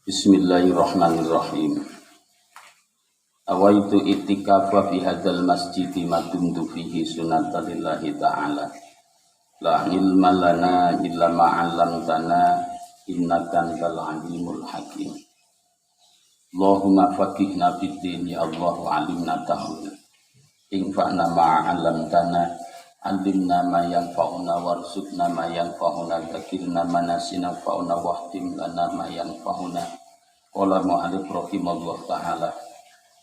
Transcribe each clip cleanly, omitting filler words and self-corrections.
Bismillahirrahmanirrahim. Awaitu itikafa fi hadzal masjidi ma dumtu fihi sunnatillahi ta'ala. La ilma lana illa ma 'allamtana innaka antal alimul hakim. Allahumma faqihna fid din ya Allah wa 'allimna ta'wil. Infa'na ma 'allamtana, 'allimna ma yanfa'una warzuqna ma yanfa'una, dzakirna ma nasina fa'una wahtim lana ma yanfa'una. Qala mu'allif rahimahullah ta'ala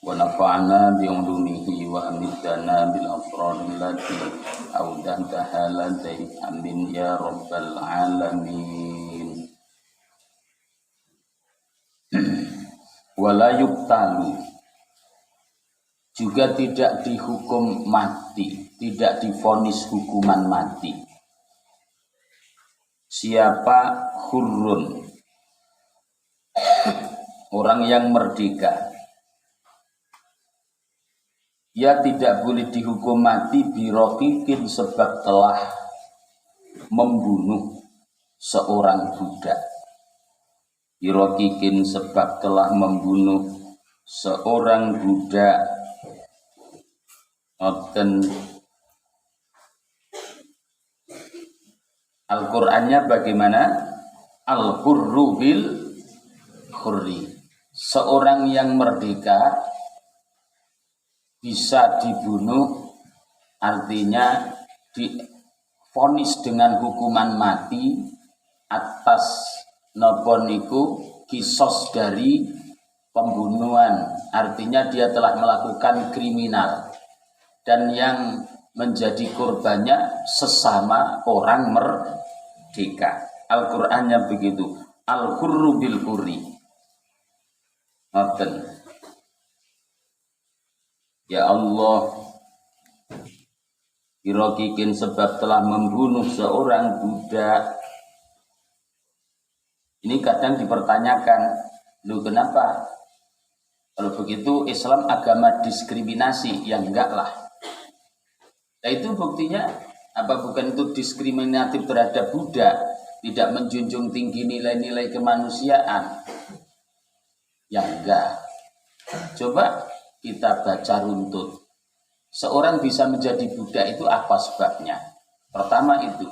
wa nafa'ana bi ulumihi wa amidana bil asraril lati awdantaha ladai amin ya rabbal alamin. Wala yuktalu, juga tidak dihukum mati, tidak divonis hukuman mati. Siapa hurrun, orang yang merdeka, ia tidak boleh dihukum mati birokikin sebab telah membunuh seorang budak. Birokikin sebab telah membunuh seorang budak. Al-Qur'annya bagaimana? Al-hurru bil hurri. Seorang yang merdeka bisa dibunuh, artinya divonis dengan hukuman mati atas napa niku kisos dari pembunuhan, artinya dia telah melakukan kriminal dan yang menjadi korbannya sesama orang merdeka. Al-Qur'annya begitu, al-hurru bil hurri. Ya Allah, birokikin sebab telah membunuh seorang budak. Ini kadang dipertanyakan, lu kenapa? Kalau begitu Islam agama diskriminasi? Ya enggak lah. Nah itu buktinya apa? Bukan itu diskriminatif terhadap budak, tidak menjunjung tinggi nilai-nilai kemanusiaan? Ya enggak. Coba kita baca runtut. Seorang bisa menjadi budak itu apa sebabnya? Pertama itu,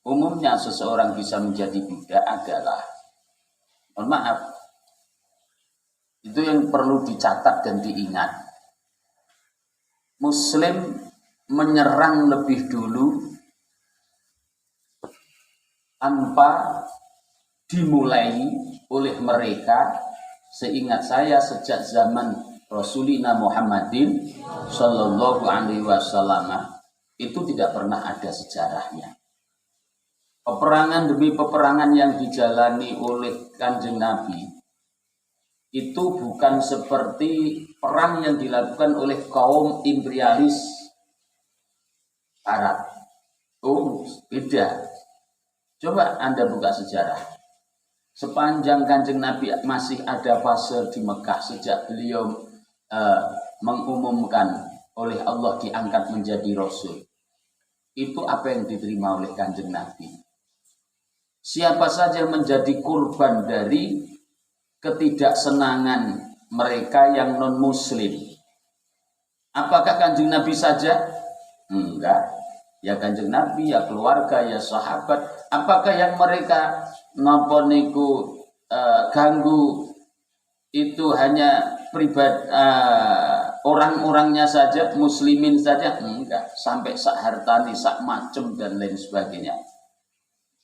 umumnya seseorang bisa menjadi budak adalah, mohon maaf, itu yang perlu dicatat dan diingat. Muslim menyerang lebih dulu tanpa dimulai oleh mereka. Seingat saya sejak zaman Rasulina Muhammadin Sallallahu Alaihi Wasallam itu tidak pernah ada sejarahnya. Peperangan demi peperangan yang dijalani oleh Kanjeng Nabi itu bukan seperti perang yang dilakukan oleh kaum imperialis Barat. Oh, beda. Coba Anda buka sejarah. Sepanjang Kanjeng Nabi masih ada fase di Mekah sejak beliau mengumumkan oleh Allah diangkat menjadi Rasul. Itu apa yang diterima oleh Kanjeng Nabi. Siapa saja yang menjadi kurban dari ketidaksenangan mereka yang non-muslim. Apakah Kanjeng Nabi saja? Enggak. Ya Kanjeng Nabi, ya keluarga, ya sahabat. Apakah yang mereka napa niku ganggu itu hanya pribadi orang-orangnya saja, muslimin saja? Enggak, sampai sak hartani, sak macem dan lain sebagainya.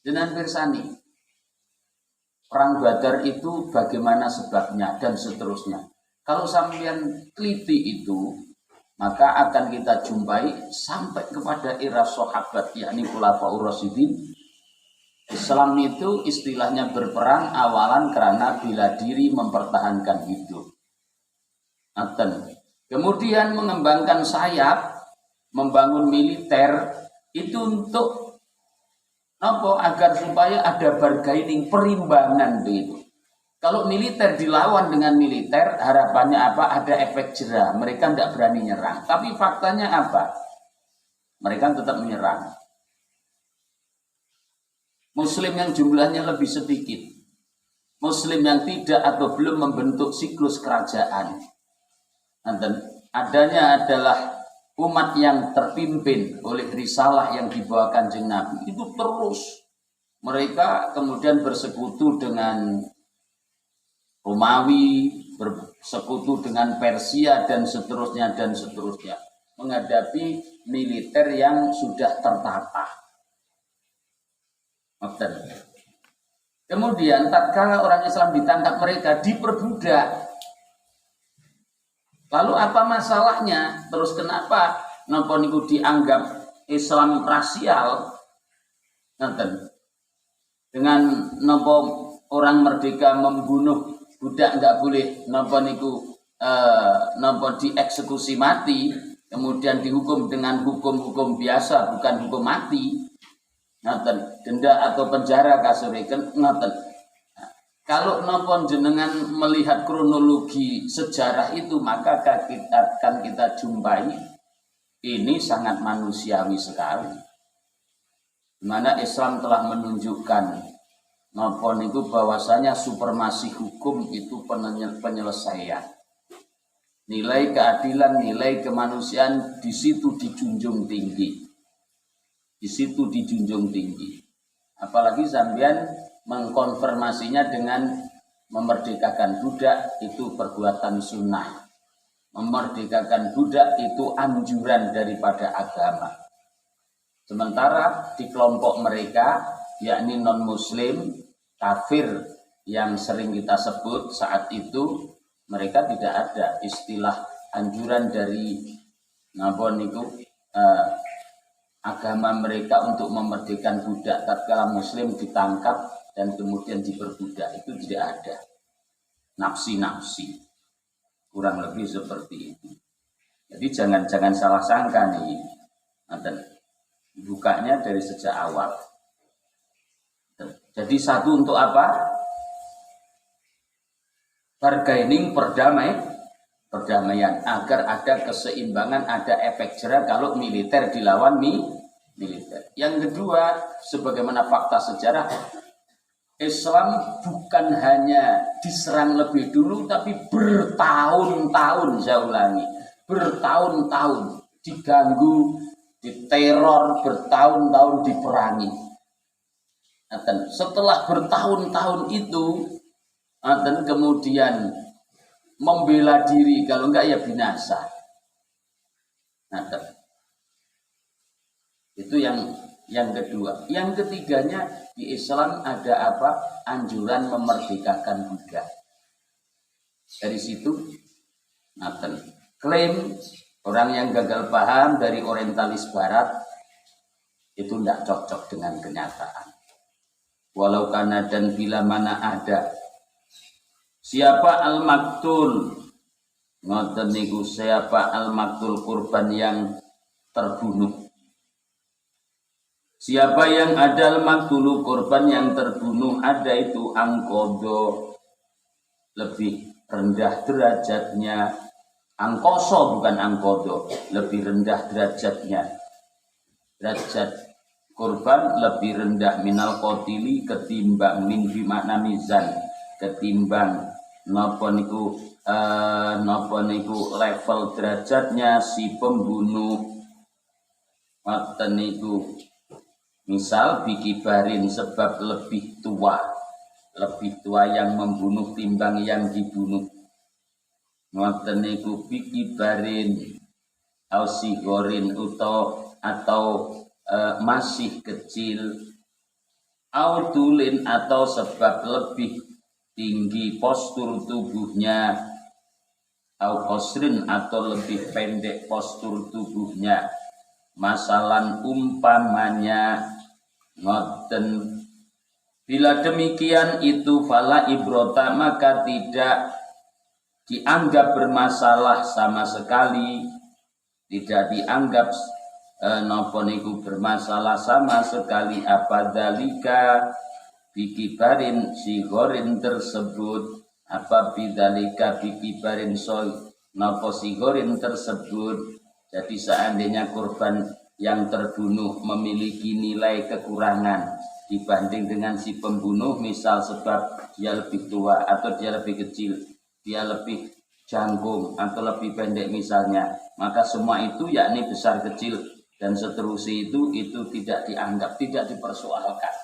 Dengan pirsani perang Badar itu bagaimana sebabnya dan seterusnya. Kalau sampean teliti itu, maka akan kita jumpai sampai kepada era sahabat, yakni Khulafaur Rasyidin. Islam itu istilahnya berperang awalan karena bela diri mempertahankan hidup. Kemudian mengembangkan sayap, membangun militer itu untuk apa? Agar supaya ada bargaining, perimbangan begitu. Kalau militer dilawan dengan militer, harapannya apa? Ada efek jera. Mereka tidak berani nyerang. Tapi faktanya apa? Mereka tetap menyerang. Muslim yang jumlahnya lebih sedikit, Muslim yang tidak atau belum membentuk siklus kerajaan. Dan adanya adalah umat yang terpimpin oleh risalah yang dibawa Kanjeng Nabi. Itu terus mereka kemudian bersekutu dengan Romawi, bersekutu dengan Persia dan seterusnya menghadapi militer yang sudah tertata. Kemudian tatkala orang Islam ditangkap mereka diperbudak. Lalu apa masalahnya? Terus kenapa napa niku dianggap Islam rasial? Dengan napa orang merdeka membunuh budak nggak boleh napa niku napa dieksekusi mati, kemudian dihukum dengan hukum-hukum biasa bukan hukum mati. Denda atau penjara kasureken ngoten. Kalau napa jenengan melihat kronologi sejarah itu, maka akan kita jumpai ini sangat manusiawi sekali. Di mana Islam telah menunjukkan napa niku bahwasanya supremasi hukum itu penyelesaian. Nilai keadilan, nilai kemanusiaan di situ dijunjung tinggi. Di situ dijunjung tinggi. Apalagi sampean mengkonfirmasinya dengan memerdekakan budak itu perbuatan sunnah. Memerdekakan budak itu anjuran daripada agama. Sementara di kelompok mereka, yakni non-muslim, kafir yang sering kita sebut saat itu, mereka tidak ada istilah anjuran dari agama mereka untuk memerdekakan budak tatkala muslim ditangkap dan kemudian diperbudak, itu tidak ada. Nafsi-nafsi kurang lebih seperti itu. Jadi jangan salah sangka nih. Bukanya dari sejak awal. Jadi satu untuk apa? Bargaining perdamaian agar ada keseimbangan, ada efek jerah kalau militer dilawan militer. Yang kedua, sebagaimana fakta sejarah, Islam bukan hanya diserang lebih dulu, tapi bertahun-tahun, saya ulangi, bertahun-tahun diganggu, diteror, bertahun-tahun diperangi. Dan setelah bertahun-tahun itu, dan kemudian membela diri, kalau enggak ya binasa. Itu yang kedua. Yang ketiganya, di Islam ada apa? Anjuran memerdekakan budak. Dari situ, klaim orang yang gagal paham dari orientalis barat itu tidak cocok dengan kenyataan. Walau karena dan bila mana ada. Siapa al-maktul? Ngoten niku, siapa al-maktul, kurban yang terbunuh. Siapa yang ada al-maktulu, korban yang terbunuh, ada itu angkodo, lebih rendah derajatnya. Angkoso bukan angkodo, lebih rendah derajatnya. Derajat korban lebih rendah minal qotili ketimbang min bimakna mizan, ketimbang napa niku level derajatnya si pembunuh. Ngoten niku. Misal bikibarin sebab lebih tua yang membunuh timbang yang dibunuh. Ngoten niku bikibarin ausigorin atau masih kecil, audulin atau sebab lebih tinggi postur tubuhnya, au qasrin atau lebih pendek postur tubuhnya. Masalan umpamanya ngoten, bila demikian itu fala ibrota, maka tidak dianggap bermasalah sama sekali, tidak dianggap napa niku bermasalah sama sekali apa dalika bikibarin sigorin tersebut, apa bidalika bikibarin soy napa sigorin tersebut. Jadi seandainya korban yang terbunuh memiliki nilai kekurangan, dibanding dengan si pembunuh, misal sebab dia lebih tua atau dia lebih kecil, dia lebih jangkung atau lebih pendek misalnya, maka semua itu yakni besar kecil dan seterusnya itu tidak dianggap, tidak dipersoalkan.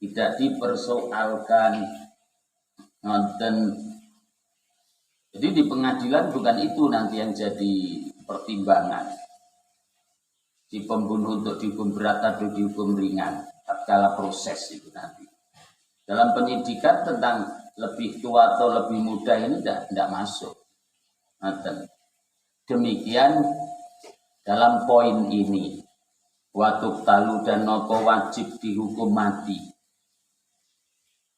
Tidak dipersoalkan. Dan jadi di pengadilan bukan itu nanti yang jadi pertimbangan. Si pembunuh untuk dihukum berat atau dihukum ringan tatkala proses itu nanti. Dalam penyidikan tentang lebih tua atau lebih muda ini tidak masuk. Demikian dalam poin ini, watuk talu dan nopo wajib dihukum mati.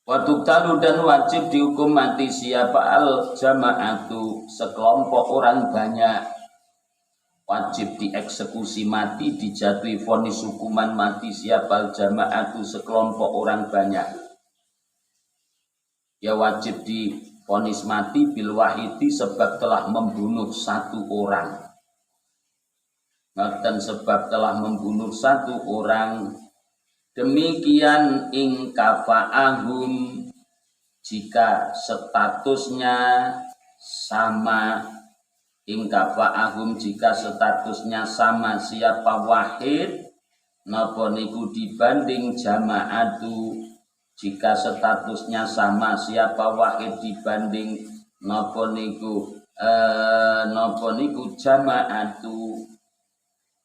Watuk talu dan wajib dihukum mati siapa al jamaatu, sekelompok orang banyak. Wajib dieksekusi mati, dijatuhi vonis hukuman mati siapa jamaatu, sekelompok orang banyak. Ya wajib divonis mati bil wahidi, sebab telah membunuh satu orang. Dan sebab telah membunuh satu orang. Demikian ing kafa'ahum, jika statusnya sama. Ingkafa'ahum, jika statusnya sama siapa wahid, napa niku dibanding jama'atu, jika statusnya sama siapa wahid dibanding napa niku jama'atu,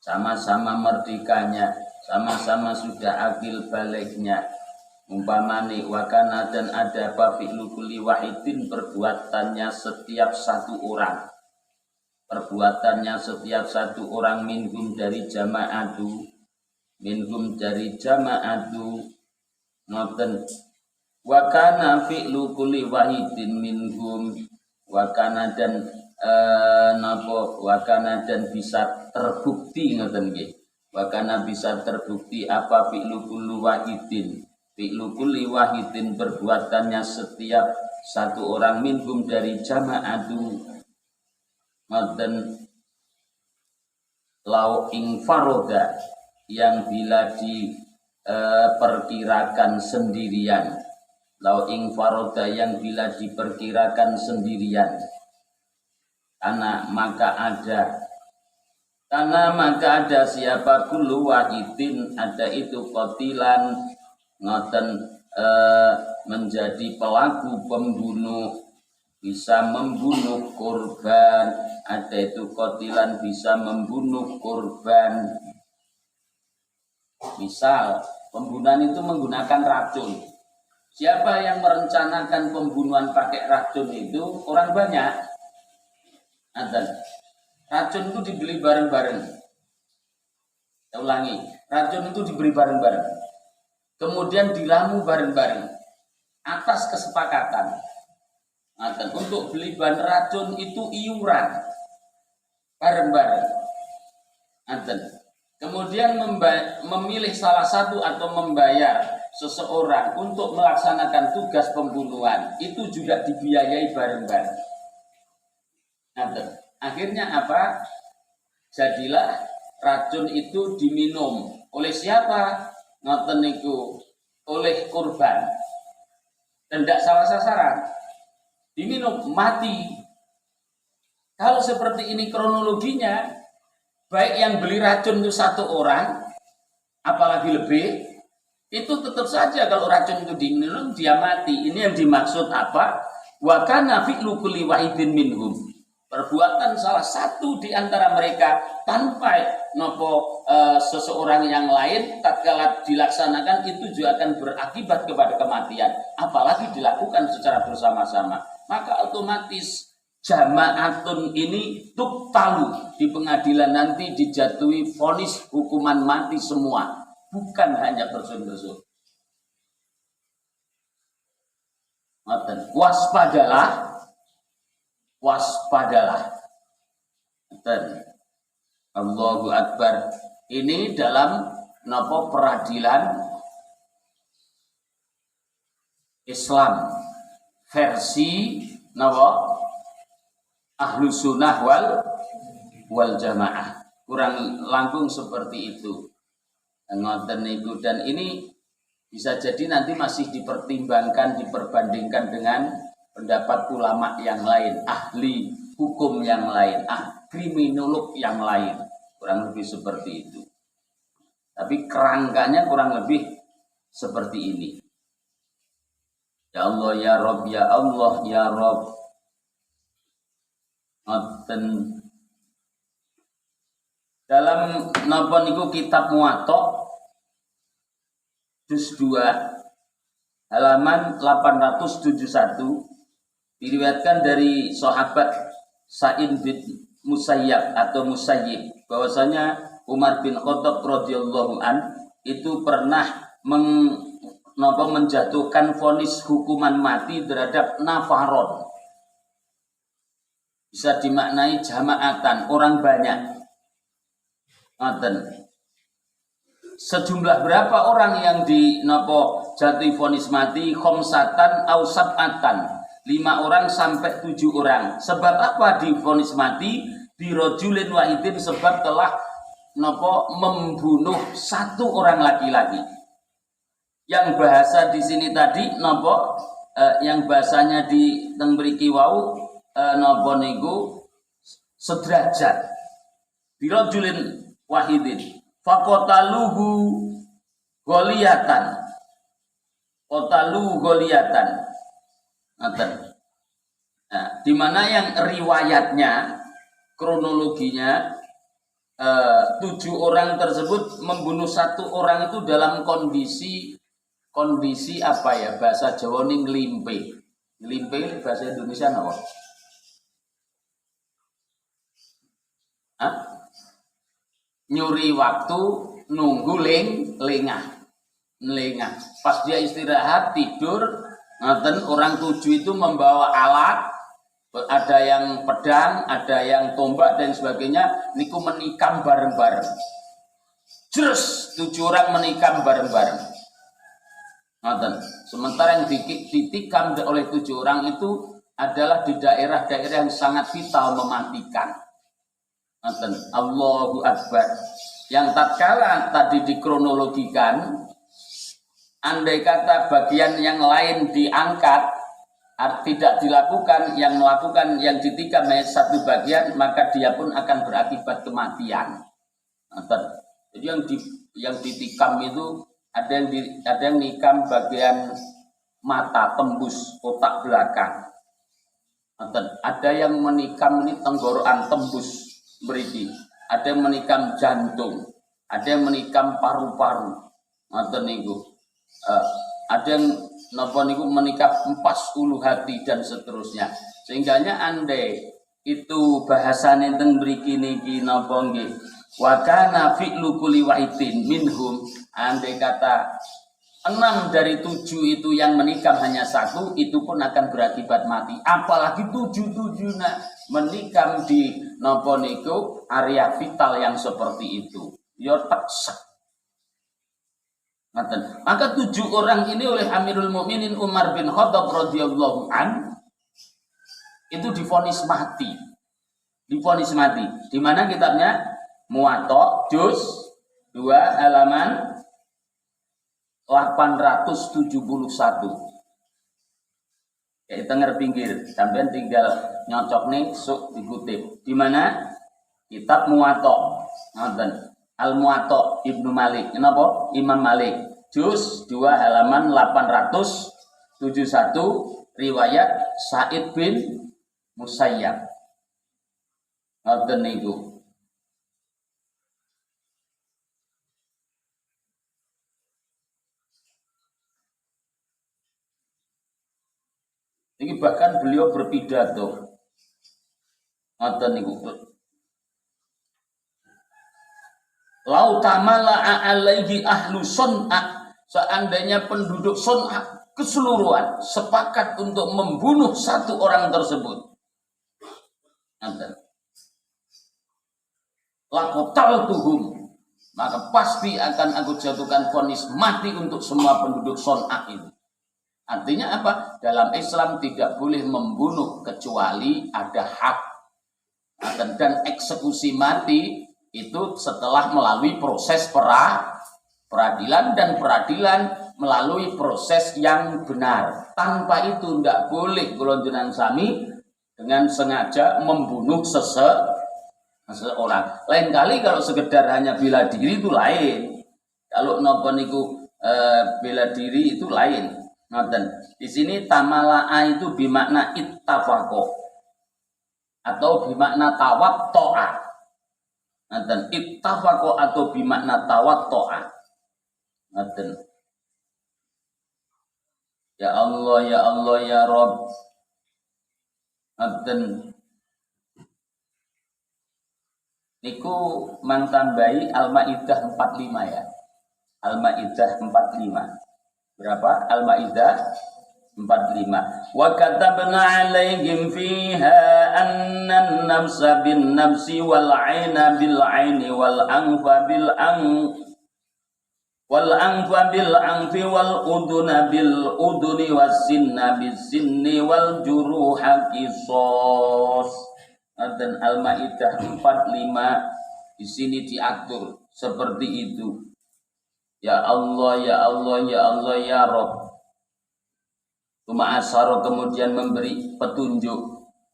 sama-sama merdekanya, sama-sama sudah akil baliknya. Umpamane wakana dan ada fi'lu kulli wahidin, perbuatannya setiap satu orang. Perbuatannya setiap satu orang minhum dari jama'atu, ngoten wakana fi'lu kulli wahidin minhum, wakana dan wakana dan bisa terbukti, ngoten nggih, wakana bisa terbukti apa fi'lu kulli wahidin perbuatannya setiap satu orang minhum dari jama'atu. Ngoten lau ing faroda, yang bila diperkirakan sendirian, lau ing faroda yang bila diperkirakan sendirian, karena maka ada siapa kullu wahidin, ada itu qatilan, ngoten menjadi pelaku pembunuh, bisa membunuh korban, ada itu qatilan bisa membunuh korban. Misal pembunuhan itu menggunakan racun. Siapa yang merencanakan pembunuhan pakai racun itu orang banyak. Racun itu dibeli bareng-bareng. Saya ulangi, racun itu dibeli bareng-bareng. Kemudian diramu bareng-bareng atas kesepakatan. Untuk beli bahan racun itu iuran bareng-bareng. Kemudian memilih salah satu atau membayar seseorang untuk melaksanakan tugas pembunuhan itu juga dibiayai bareng-bareng. Akhirnya apa? Jadilah racun itu diminum oleh siapa? Ngoten niku, oleh korban. Dan tidak salah sasaran. Diminum mati. Kalau seperti ini kronologinya, baik yang beli racun itu satu orang, apalagi lebih, itu tetap saja kalau racun itu diminum dia mati. Ini yang dimaksud apa? Wa kana fi'lu kulli wahidin minhum. Perbuatan salah satu di antara mereka tanpa seseorang yang lain tatkala dilaksanakan itu juga akan berakibat kepada kematian, apalagi dilakukan secara bersama-sama. Maka otomatis jama'atun ini tuktalu, di pengadilan nanti dijatuhi vonis hukuman mati semua, bukan hanya person-person. Waspadalah. Allahu Akbar. Ini dalam peradilan Islam versi Ahlus Sunnah wal Jamaah. Kurang langkung seperti itu. Ngoten niku, dan ini bisa jadi nanti masih dipertimbangkan, diperbandingkan dengan pendapat ulama yang lain, ahli hukum yang lain, kriminolog yang lain, kurang lebih seperti itu. Tapi kerangkanya kurang lebih seperti ini. Ya Allah, ya Rabb, ya Allah, ya Rabb. Ngoten. Dalam napa niku kitab Muwatta juz 2 halaman 871 diriwayatkan dari sahabat Sa'id bin Musayyab atau Musayyib bahwasanya Umar bin Khattab radhiyallahu an itu pernah menjatuhkan vonis hukuman mati terhadap nafaron. Bisa dimaknai jamaatan, orang banyak. Sejumlah berapa orang yang jatuh vonis mati? Khomsatan au sab'atan, 5 orang sampai 7 orang. Sebab apa divonis mati? Birojulin wahidin, sebab telah membunuh 1 orang laki-laki. Yang bahasa di sini tadi yang bahasanya di teng mriki wau niku sederajat. Birojulin wahidin faqataluhu gholiyatan, nah, di mana yang riwayatnya kronologinya 7 orang tersebut membunuh 1 orang itu dalam kondisi apa ya, bahasa Jawa ini nglimpe bahasa Indonesia apa? Nyuri waktu, nunggu lengah. Pas dia istirahat tidur, orang 7 itu membawa alat, ada yang pedang, ada yang tombak dan sebagainya, niku menikam bareng-bareng. Terus 7 orang menikam bareng-bareng. Sementara yang ditikam oleh 7 orang itu adalah di daerah-daerah yang sangat vital, mematikan. Allahu Akbar. Yang tatkala tadi dikronologikan, andai kata bagian yang lain diangkat, tidak dilakukan, yang melakukan yang ditikam hanya 1 bagian, maka dia pun akan berakibat kematian. Jadi yang ditikam itu ada yang nikam bagian mata, tembus otak belakang. Ada yang menikam ini tenggorokan, tembus beriki, ada yang menikam jantung, ada yang menikam paru-paru, ada yang menikam empas ulu hati dan seterusnya. Sehingganya andai itu bahasane teng mriki niki napa nggih, wa kana fi'lu kulli wahidin minhum, andai kata 6 dari 7 itu yang menikam hanya 1, itu pun akan berakibat mati. Apalagi 7 menikam di area vital yang seperti itu. Ya teksak. Maka 7 orang ini oleh Amirul Mukminin Umar bin Khattab radhiyallahu an itu divonis mati. Di mana kitabnya? Muwatta juz 2 halaman 871. Ya, tenger pinggir, sampean tinggal nyocok nih, sok dikutip. Di mana? Kitab Muwatta. Ngoten. Al-Muwatta Ibnu Malik. Kenapa? Imam Malik. Juz 2 halaman 871, riwayat Sa'id bin Musayyab. Ngoten niku. Ini bahkan beliau berpidato. Ngoten niku. Lau tamala'a alaihi ahlu Son'a, seandainya penduduk Son'a keseluruhan sepakat untuk membunuh 1 orang tersebut, laqataltuhum, maka pasti akan aku jatuhkan vonis mati untuk semua penduduk Son'a itu. Artinya apa? Dalam Islam tidak boleh membunuh kecuali ada hak. Dan eksekusi mati itu setelah melalui proses peradilan, dan peradilan melalui proses yang benar. Tanpa itu tidak boleh golongan sami dengan sengaja membunuh seseorang. Lain kali kalau sekedar hanya bela diri itu lain. Kalau nopo niku bela diri itu lain. Ngoten. Di sini tamala'a itu bermakna ittafaqo atau bermakna tawatta'a. Ngoten. Ittafaqo atau bermakna tawatta'a. Ngoten. Ya Allah, ya Allah, ya Rabb. Ngoten. Niku mantambahi Al-Maidah 45 ya. Al-Maidah 45. Berapa? Al-Maidah 45. Wa katabna 'alaihim fiha anna an-nafsa bin-nafsi wal 'aina bil-'aini wal anfa bil-anfi wal uduna bil-uduni was sinna bis-sinni wal juruha qisas. Dan Al-Maidah 45 di sini diatur seperti itu. Ya Allah, ya Allah, ya Allah, ya Rabb. Ma'asyara kemudian memberi petunjuk,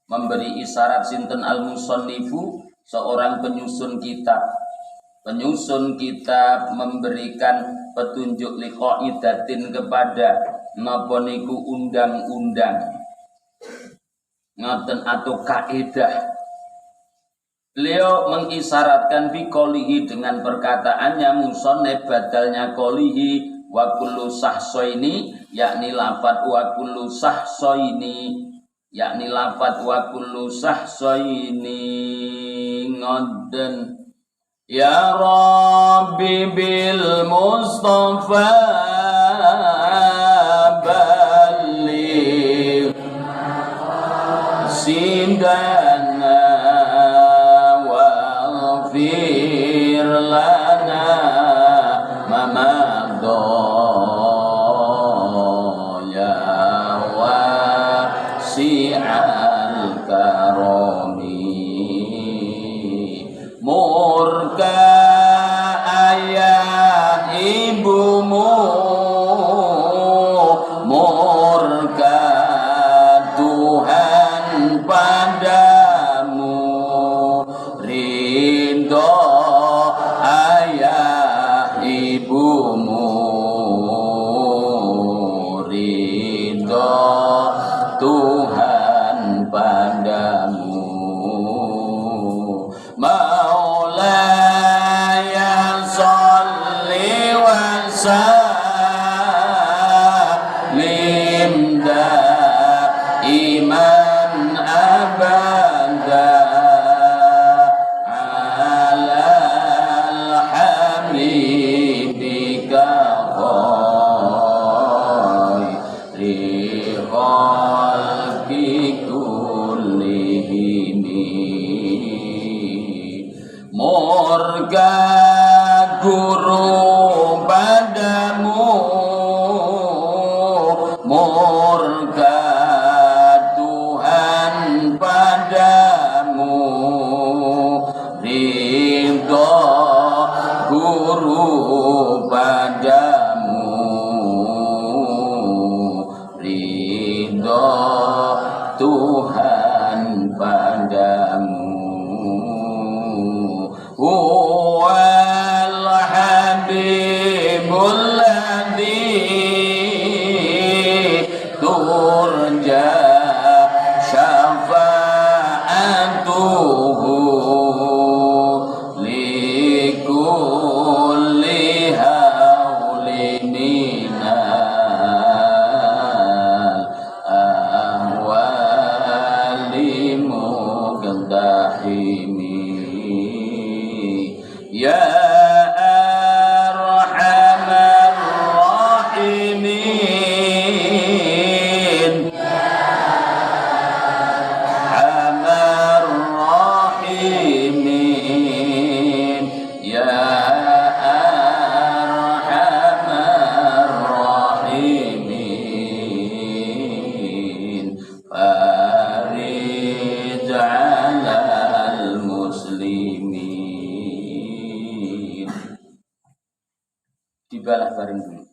memberi isyarat sinten al-musannifu, seorang penyusun kitab. Penyusun kitab memberikan petunjuk liqaidatin kepada napa niku undang-undang. Ngoten atau kaidah. Beliau mengisyaratkan bi qolihi dengan perkataannya musannif badalnya qolihi wa kullu sahsoini, yakni lafadz wa kullu sahsoini, yakni lafadz wa kullu sahsoini. Ngoten. Ya Rabbi bil Mustafa balligh sindana waghfir lana ma madha ya wasi'al karami murka ayah ibumu murka Tuhan padamu ridho ayah ibumu ridho Tuhan padamu Maulaya sholli wa sallim daiman abada ala al-habibika khairi khalqi kullihim murka guru padamu murka Tuhan padamu ridho guru padamu ridho Tuhan padamu huwal habibul ladzi turja syafa'atuhu likulli haulin minal ahwali muqaddahimi ya arhamar ribalah bareng dulu.